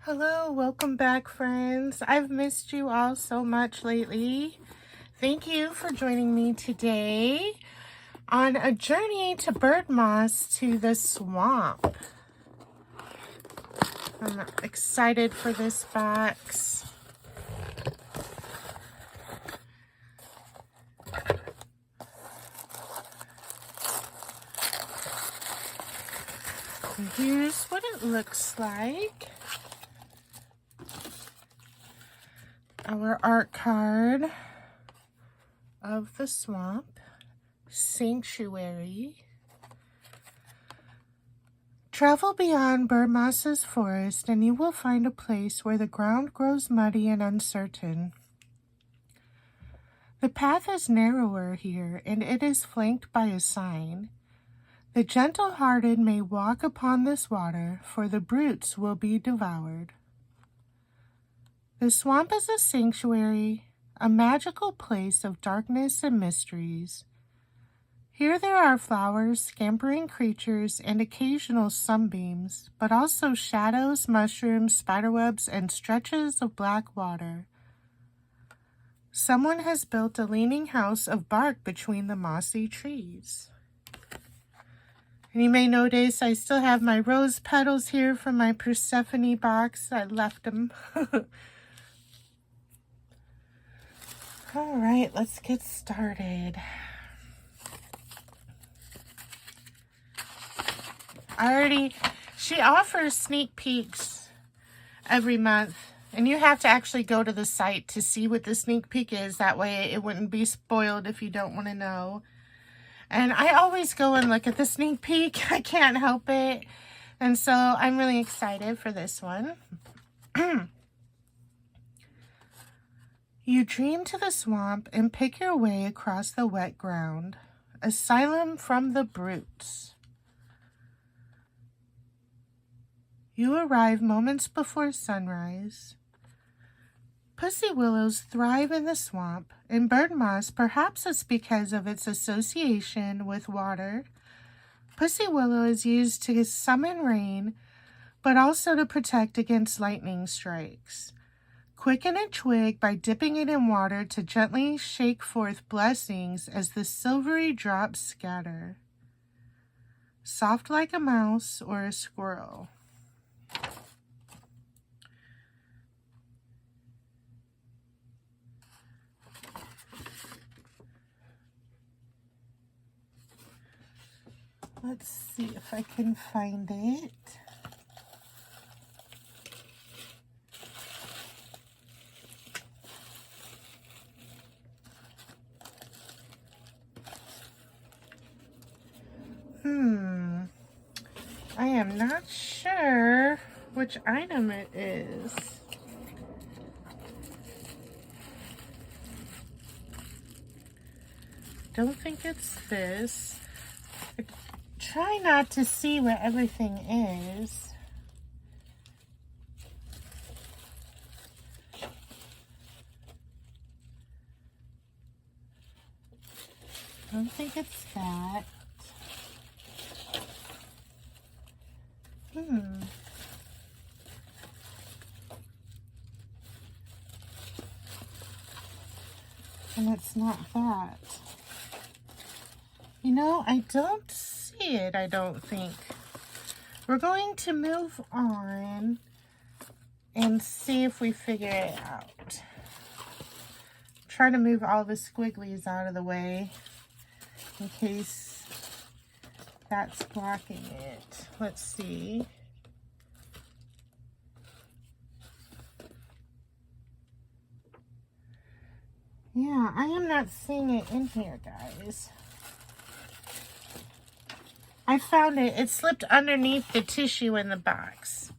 Hello, welcome back, friends. I've missed you all so much lately. Thank you for joining me today on a journey to Birdmoss to the swamp. I'm excited for this box. And here's what it looks like. Our art card of the swamp, Sanctuary. Travel beyond Birdmoss's forest and you will find a place where the ground grows muddy and uncertain. The path is narrower here and it is flanked by a sign. The gentle-hearted may walk upon this water, for the brutes will be devoured. The swamp is a sanctuary, a magical place of darkness and mysteries. Here there are flowers, scampering creatures, and occasional sunbeams, but also shadows, mushrooms, spiderwebs, and stretches of black water. Someone has built a leaning house of bark between the mossy trees. And you may notice I still have my rose petals here from my Persephone box. I left them. All right, let's get started. She offers sneak peeks every month, and you have to actually go to the site to see what the sneak peek is. That way it wouldn't be spoiled if you don't want to know. And I always go and look at the sneak peek. I can't help it. And so I'm really excited for this one. You dream to the swamp and pick your way across the wet ground. Asylum from the brutes. You arrive moments before sunrise. Pussy willows thrive in the swamp, and Birdmoss, perhaps it's because of its association with water. Pussy willow is used to summon rain, but also to protect against lightning strikes. Quicken a twig by dipping it in water to gently shake forth blessings as the silvery drops scatter. Soft like a mouse or a squirrel. Let's see if I can find it. I am not sure which item it is. Don't think it's this. I try not to see what everything is. I don't think it's that. And it's not that. You know, I don't see it, I don't think. We're going to move on and see if we figure it out. Try to move all the squigglies out of the way in case that's blocking it. Let's see. Yeah, I am not seeing it in here, guys. I found it. It slipped underneath the tissue in the box.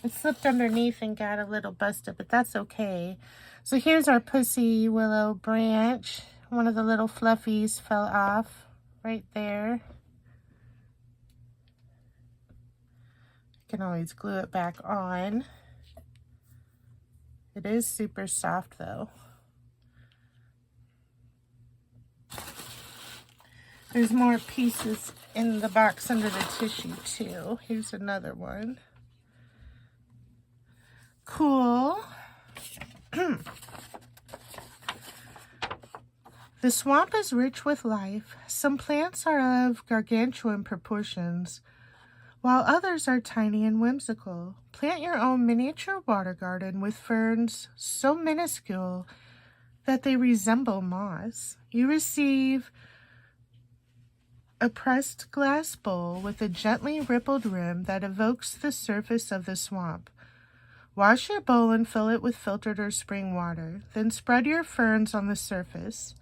It slipped underneath and got a little busted, but that's okay. So here's our pussy willow branch. One of the little fluffies fell off right there. I can always glue it back on. It is super soft though. There's more pieces in the box under the tissue too. Here's another one. Cool. The swamp is rich with life. Some plants are of gargantuan proportions, while others are tiny and whimsical. Plant your own miniature water garden with ferns so minuscule that they resemble moss. You receive a pressed glass bowl with a gently rippled rim that evokes the surface of the swamp. Wash your bowl and fill it with filtered or spring water. Then spread your ferns on the surface.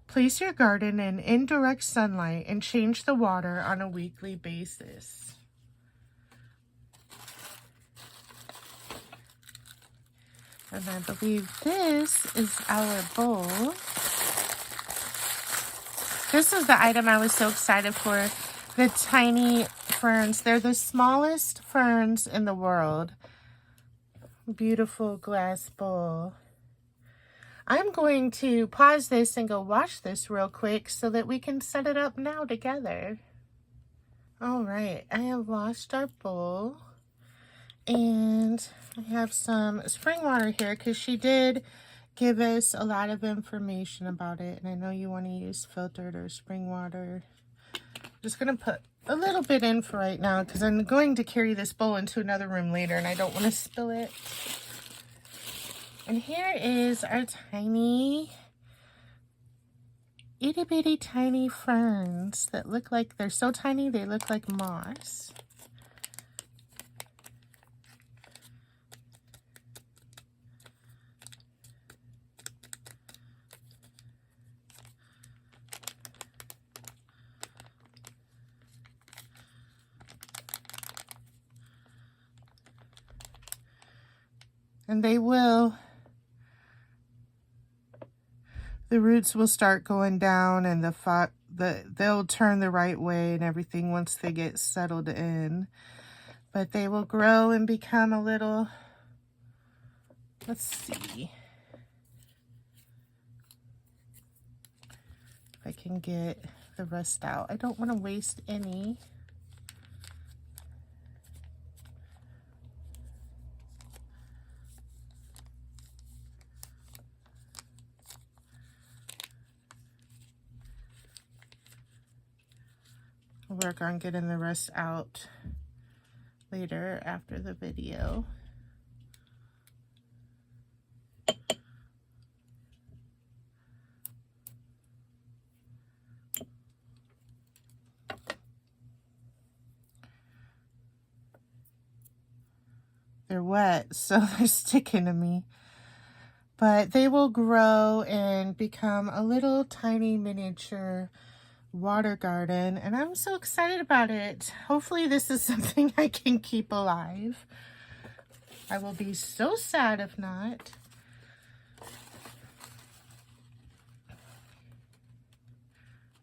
Place your garden in indirect sunlight and change the water on a weekly basis. And I believe this is our bowl. This is the item I was so excited for. The tiny ferns. They're the smallest ferns in the world. Beautiful glass bowl. I'm going to pause this and go wash this real quick so that we can set it up now together. All right, I have washed our bowl. And I have some spring water here because she did give us a lot of information about it. And I know you want to use filtered or spring water. I'm just going to put a little bit in for right now because I'm going to carry this bowl into another room later and I don't want to spill it. And here is our tiny, itty bitty tiny ferns that look like, they're so tiny they look like moss. And the roots will start going down and they'll turn the right way and everything once they get settled in. But they will grow and become a little, let's see if I can get the rest out. I don't want to waste any. I'll work on getting the rest out later after the video. They're wet, so they're sticking to me. But they will grow and become a little tiny miniature water garden, and I'm so excited about it. Hopefully this is something I can keep alive. I will be so sad if not.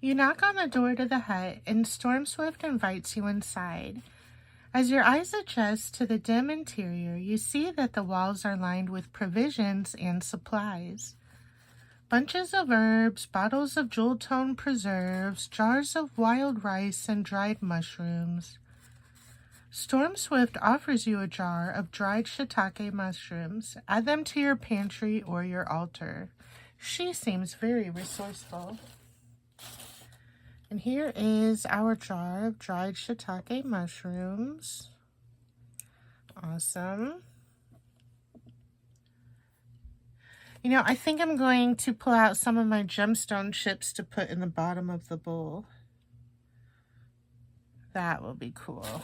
You knock on the door to the hut and Storm Swift invites you inside. As your eyes adjust to the dim interior, you see that the walls are lined with provisions and supplies. Bunches of herbs, bottles of jewel-tone preserves, jars of wild rice, and dried mushrooms. Storm Swift offers you a jar of dried shiitake mushrooms. Add them to your pantry or your altar. She seems very resourceful. And here is our jar of dried shiitake mushrooms. Awesome. You know, I think I'm going to pull out some of my gemstone chips to put in the bottom of the bowl. That will be cool.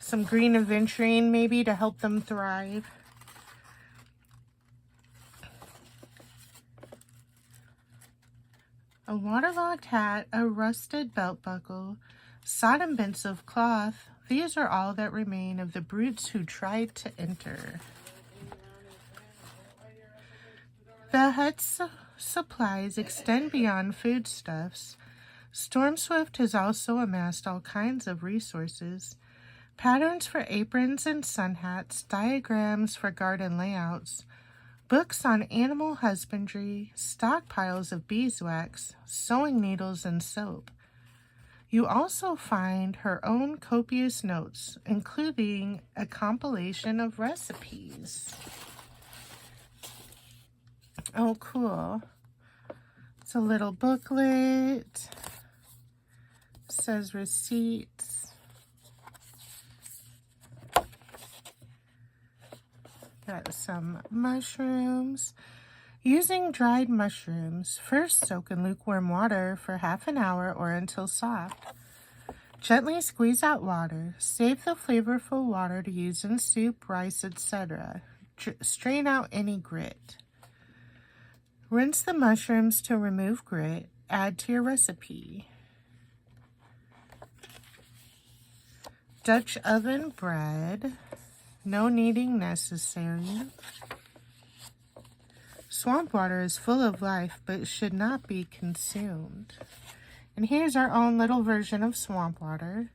Some green aventurine maybe to help them thrive. A waterlogged hat, a rusted belt buckle, sodden bits of cloth. These are all that remain of the brutes who tried to enter. The hut's supplies extend beyond foodstuffs. Storm Swift has also amassed all kinds of resources. Patterns for aprons and sun hats, diagrams for garden layouts, books on animal husbandry, stockpiles of beeswax, sewing needles, and soap. You also find her own copious notes, including a compilation of recipes. Oh, cool. It's a little booklet. It says receipts. Got some mushrooms. Using dried mushrooms, first soak in lukewarm water for half an hour or until soft. Gently squeeze out water. Save the flavorful water to use in soup, rice, etc. Strain out any grit. Rinse the mushrooms to remove grit. Add to your recipe. Dutch oven bread. No kneading necessary. Swamp water is full of life, but should not be consumed. And here's our own little version of swamp water.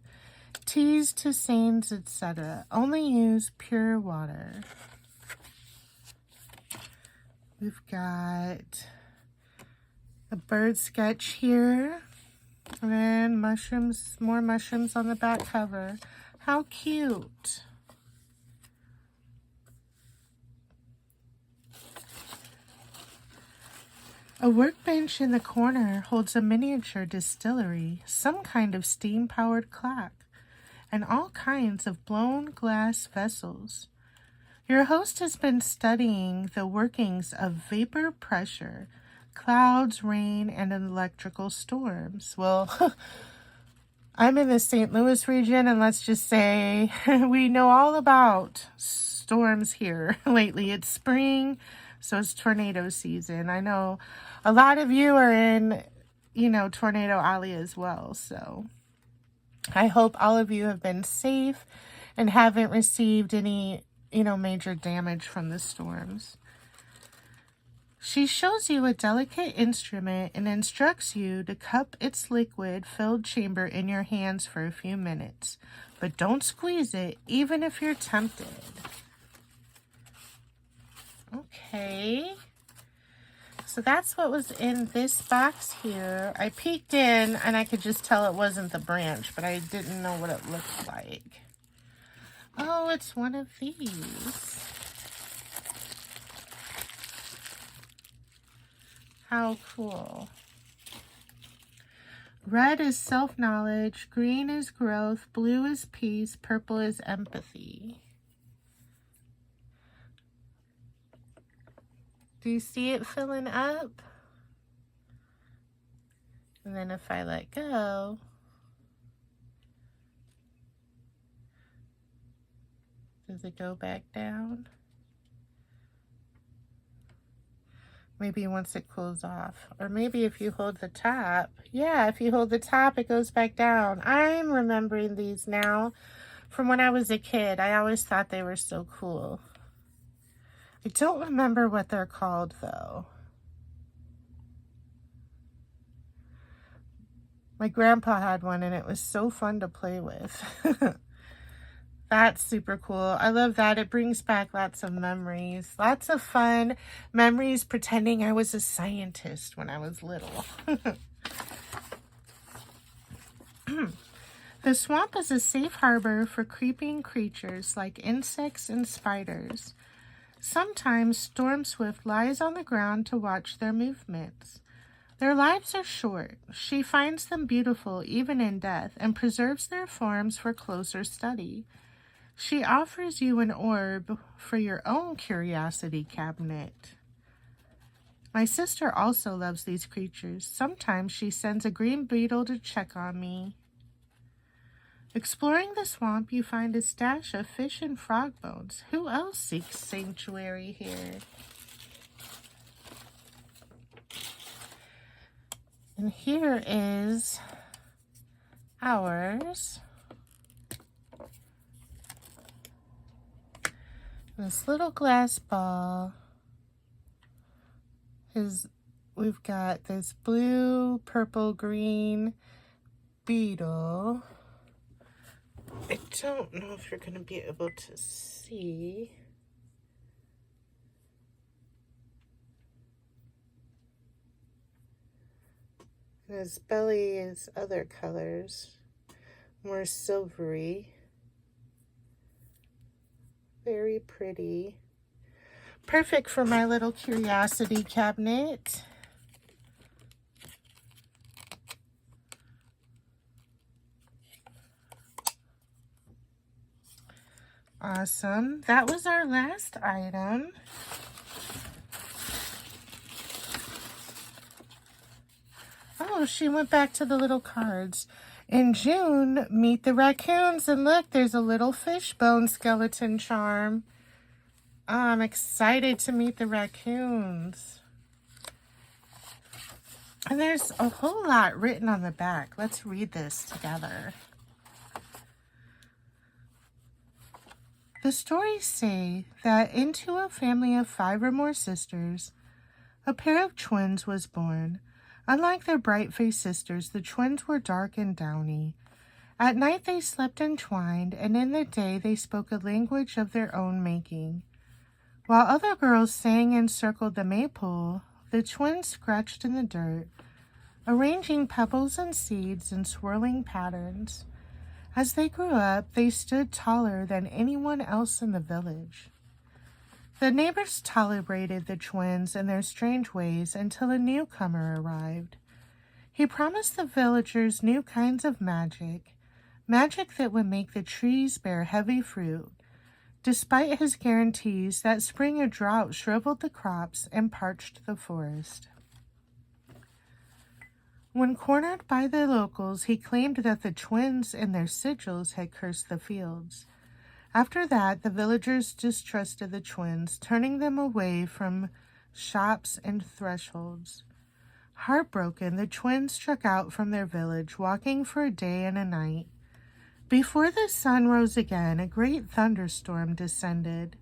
Teas, tisanes, etc. Only use pure water. We've got a bird sketch here. And then mushrooms, more mushrooms on the back cover. How cute. A workbench in the corner holds a miniature distillery, some kind of steam-powered clock, and all kinds of blown glass vessels. Your host has been studying the workings of vapor pressure, clouds, rain, and electrical storms. Well, I'm in the St. Louis region, and let's just say we know all about storms here lately. It's spring, so it's tornado season. I know a lot of you are in, Tornado Alley as well. So I hope all of you have been safe and haven't received any, major damage from the storms. She shows you a delicate instrument and instructs you to cup its liquid-filled chamber in your hands for a few minutes. But don't squeeze it, even if you're tempted. Okay. So that's what was in this box here. I peeked in and I could just tell it wasn't the branch, but I didn't know what it looked like. Oh, it's one of these. How cool. Red is self-knowledge, green is growth, blue is peace, purple is empathy. Do you see it filling up? And then if I let go, does it go back down? Maybe once it cools off. Or maybe if you hold the top. Yeah, if you hold the top, it goes back down. I'm remembering these now from when I was a kid. I always thought they were so cool. I don't remember what they're called, though. My grandpa had one, and it was so fun to play with. That's super cool. I love that. It brings back lots of memories. Lots of fun memories pretending I was a scientist when I was little. The swamp is a safe harbor for creeping creatures like insects and spiders. Sometimes Storm Swift lies on the ground to watch their movements. Their lives are short. She finds them beautiful even in death and preserves their forms for closer study. She offers you an orb for your own curiosity cabinet. My sister also loves these creatures. Sometimes she sends a green beetle to check on me. Exploring the swamp, you find a stash of fish and frog bones. Who else seeks sanctuary here? And here is ours. This little glass ball is, we've got this blue, purple, green beetle. I don't know if you're going to be able to see. And his belly is other colors, more silvery. Very pretty. Perfect for my little curiosity cabinet. Awesome. That was our last item. Oh, she went back to the little cards. In June, meet the raccoons. And look, there's a little fishbone skeleton charm. Oh, I'm excited to meet the raccoons. And there's a whole lot written on the back. Let's read this together. The stories say that into a family of 5 or more sisters, a pair of twins was born. Unlike their bright-faced sisters, the twins were dark and downy. At night they slept entwined, and in the day they spoke a language of their own making. While other girls sang and circled the maypole, the twins scratched in the dirt, arranging pebbles and seeds in swirling patterns. As they grew up, they stood taller than anyone else in the village. The neighbors tolerated the twins and their strange ways until a newcomer arrived. He promised the villagers new kinds of magic that would make the trees bear heavy fruit. Despite his guarantees, that spring a drought shriveled the crops and parched the forest. When cornered by the locals, he claimed that the twins and their sigils had cursed the fields. After that, the villagers distrusted the twins, turning them away from shops and thresholds. Heartbroken, the twins struck out from their village, walking for a day and a night. Before the sun rose again, a great thunderstorm descended.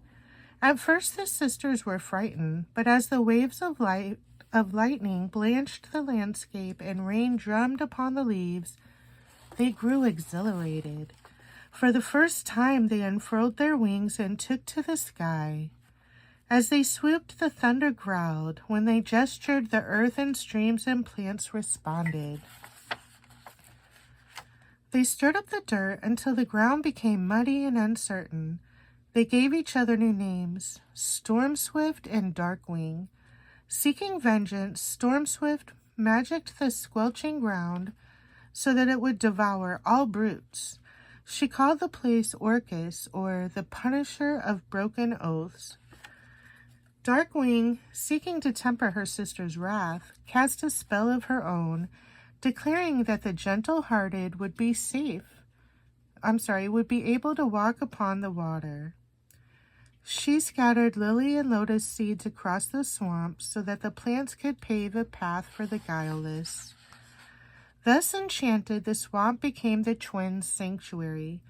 At first the sisters were frightened, but as the waves of lightning blanched the landscape and rain drummed upon the leaves, they grew exhilarated. For the first time they unfurled their wings and took to the sky. As they swooped, the thunder growled. When they gestured, the earth and streams and plants responded. They stirred up the dirt until the ground became muddy and uncertain. They gave each other new names, Stormswift and Darkwing. Seeking vengeance, Stormswift magicked the squelching ground so that it would devour all brutes. She called the place Orcus, or the Punisher of Broken Oaths. Darkwing, seeking to temper her sister's wrath, cast a spell of her own, declaring that the gentle-hearted would be able to walk upon the water. She scattered lily and lotus seeds across the swamp so that the plants could pave a path for the guileless. Thus enchanted, the swamp became the twins' sanctuary.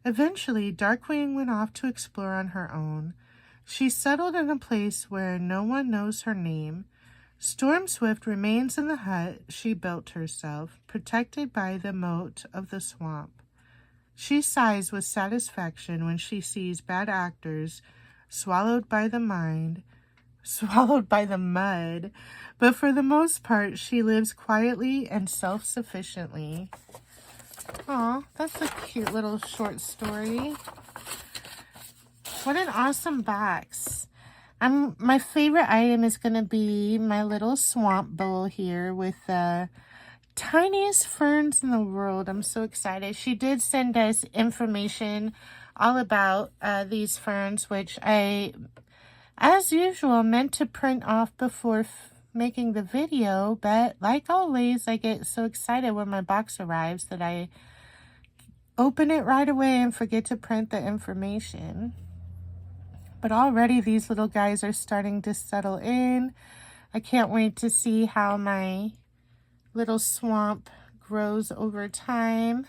Eventually, Darkwing went off to explore on her own. She settled in a place where no one knows her name. Stormswift remains in the hut she built herself, protected by the moat of the swamp. She sighs with satisfaction when she sees bad actors swallowed by the mud, but for the most part, she lives quietly and self-sufficiently. Aw, that's a cute little short story. What an awesome box. My favorite item is going to be my little swamp bowl here with the tiniest ferns in the world. I'm so excited. She did send us information all about these ferns, which I, as usual, meant to print off before making the video, but like always, I get so excited when my box arrives that I open it right away and forget to print the information. But already these little guys are starting to settle in. I can't wait to see how my little swamp grows over time.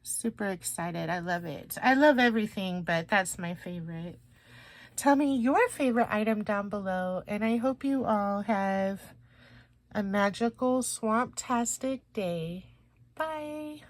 Super excited. I love it. I love everything, but that's my favorite. Tell me your favorite item down below, and I hope you all have a magical swamp-tastic day. Bye.